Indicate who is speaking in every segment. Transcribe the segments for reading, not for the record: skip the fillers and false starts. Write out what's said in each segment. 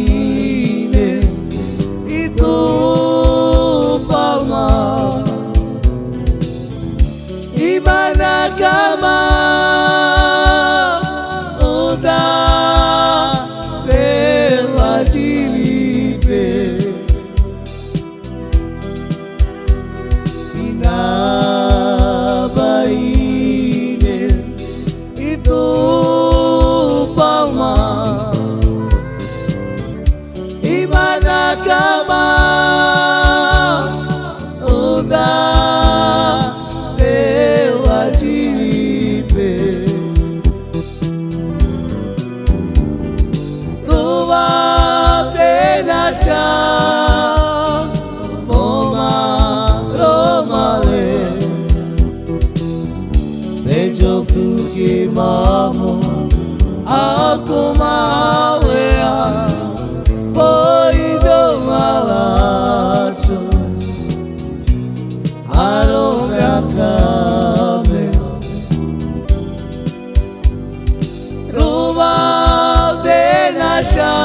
Speaker 1: Inavaines itu palma Imana kama Uda Bela Jilipe Inavaines itu palma Imana kama Uda Bela Jilipe Luva Benasha Poma Romale Bejo Puki Mamo Aku mawea Poido malacho Aromia kames Ruba Benasha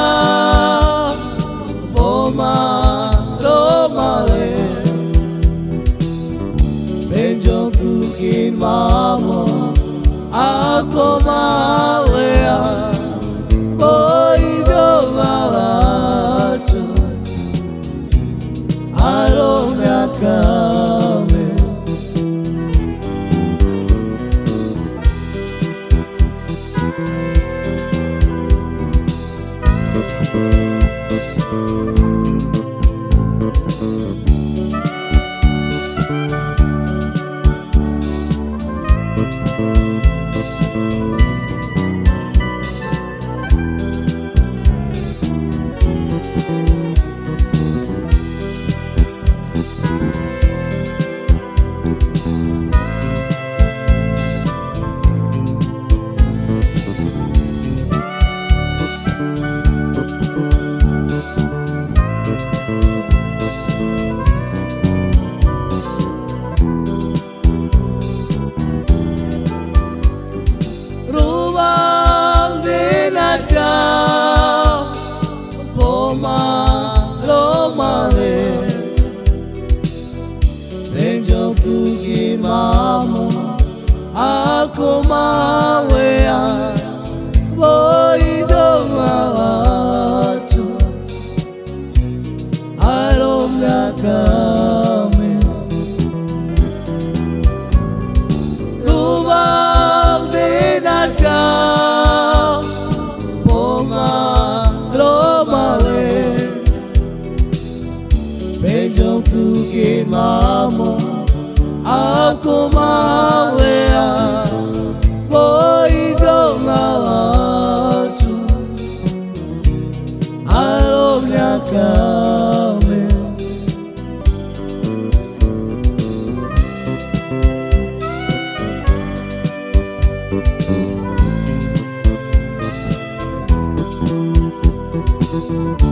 Speaker 1: Poma Romale Bejo Puki Mamo Aku mawea Poido malacho Aromia kames Ruang Benasha Poma Romale Benjo Puki Mamo Aku mawea Poido malacho Aromia kames Ruang Benasha Poma Romale Benjo Puki Mamo Aku mawea Poido malacho Aromia kames Thank you.